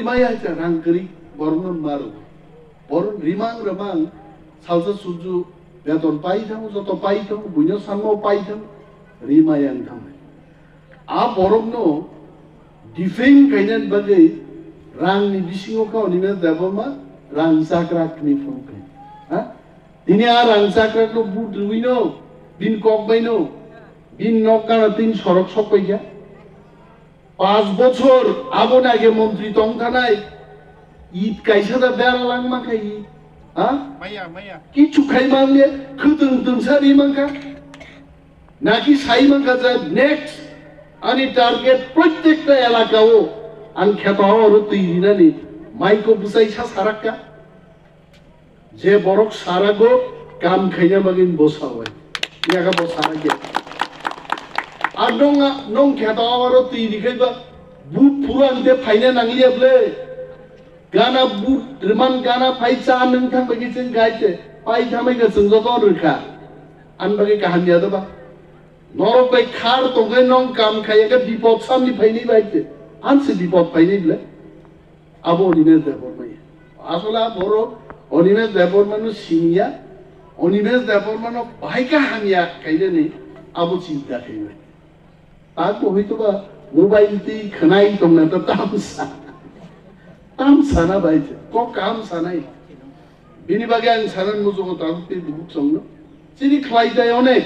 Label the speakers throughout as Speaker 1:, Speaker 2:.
Speaker 1: Maya Rangri, Bornon Maru, Born Rimang Ramang, South Suju, Beton Python, Zoto Python, Buno Samo Python, Rimayan Tame. A Boromno, defame Kainan Bagay, Rang Bishingoka, Nimes Davoma, Rang Sakrak me from Kai. Dinia Rang Sakrak no Boot Ruino, Bin Kokbaino, Bin Nokanatin Sorok Sokoya. 5 বছর আবন আগে মন্ত্রী তংখানায় ঈদ কাইসাদা বেড়া lung মাখাই হ্যাঁ মাইয়া কিছু খাই মানলে খুতুম তুমসারি মাখা নাকি সাই মাখা যা নেক্সট আনি টার্গেট প্রত্যেকটা এলাকাও আন খেতা হওয়ার তৈরি নানি মাইকো বুঝাইছা সারাক্কা যে বরক সারাগো কাম খাইনা মাগিন বসা হয় ইয়াকা বসারা গে আর নং খেতা হওয়ারও তৈরি খাইবা বুট পুরানতে ফাইনা নাংলিয়াবলে গানা বুট রিমান গানা ফাইছা নोंथां বাগিছেন গাইতে পাই থামাইগা जोंजो रखा आन बागै काहानिया दबा नरक बाय खार तंगे नं काम खायगा विपद सामनि फाइनि बाइते आनसे विपद फाइनि बिले आबो अनिमेष देबरमाय आसला बरो अनिमेष देबरमानो सिनिया अनिमेष देबरमानो बाहायका हानिया काइले आबो चिन्ता खाइबाय आको हयतोबा मोबाइल ती खनाय दंना त तामसा ना बायते को काम सानाय बिनि बागै आं सानान मोजोगो तांते बुक संनो चिनि ख्लाइदाय अनेक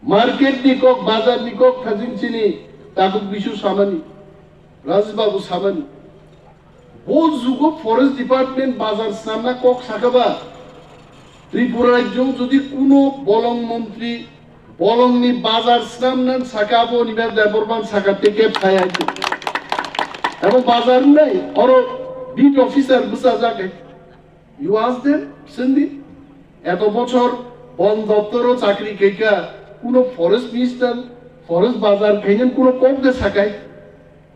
Speaker 1: मार्केट निকক बाजार निকক थाजिन चिनि ताकु बिसु सामानि राजबाबु सामानि बो जुगो फरेस्ट डिपार्टमेंट बाजार सामना কক साकाबा त्रिपुरा राज्य যদি কোনো বলং মন্ত্রী বলংনি বাজার সামনান সাকাবো নিবে দেবরমান সাকা থেকে ফায়াইছে এবং বাজার নাই আর বিট অফিসার বুঝা যাকে ইউ আস্ক देम সিন্ধি এত বছর বন দপ্তরও চাকরি কেকা কোন ফরেস্ট মিনিস্টার ফরেস্ট বাজার খাইনেন কোন কক দে সাকায়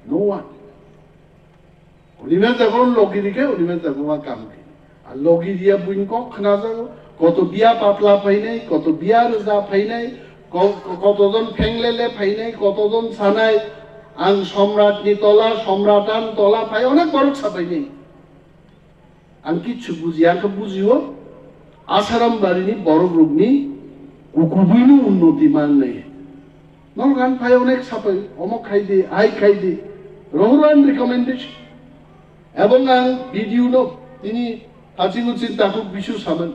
Speaker 1: নো ওয়ান উনিমে দেবন লগিরিকে উনিমে দেবমা কাম কে আর লগিরিয়া বুইন কক খনা যাও কত বিয়া পাতলা ফাইনাই কত বিয়া রজা ফাইনাই কতজন ফেংলেলে ফাইনাই কতজন সানাই आं सम्राटनि तला सम्राटान तला फाय अनेक बरक साफायनि आं किछु बुजियाखौ बुजियो आसाराम बारिनि बरक रुगनि गुगुबैनो उन्नति माननाय नरगान फाय अनेक साफाय अमक खाइदे आइ खाइदे रहुरान रिकमेन्डेशन এবং आं भिडियो नो तिनि हाजिगु चिन्ताखौ बिसु सामोन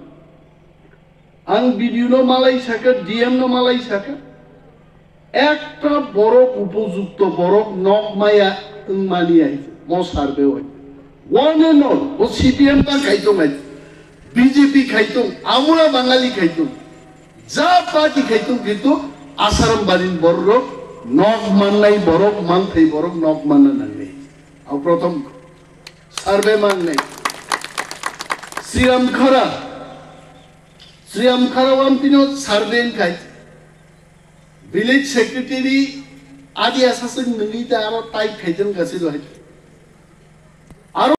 Speaker 1: आं भिडियो नो मालाय साका डीएम नो मालाय साका একটা বড় উপযুক্ত বড় নক মায়া মানি আইছে মো সার্ভে হয় ওয়ান এন্ড অল ও সিপিএম তা খাইতো নাই বিজেপি খাইতো আমরা বাঙালি খাইতো যা পার্টি খাইতো কিন্তু আসারাম বাড়ির বড় নক মানলাই বড় মান থাই বড় নক মানা নাই আর প্রথম সার্ভে মান নাই শ্রীরাম খারা ওয়ান তিনো সার্ভে খাই Village Secretary Adi Assassin Nunita Type Hajan Gasil.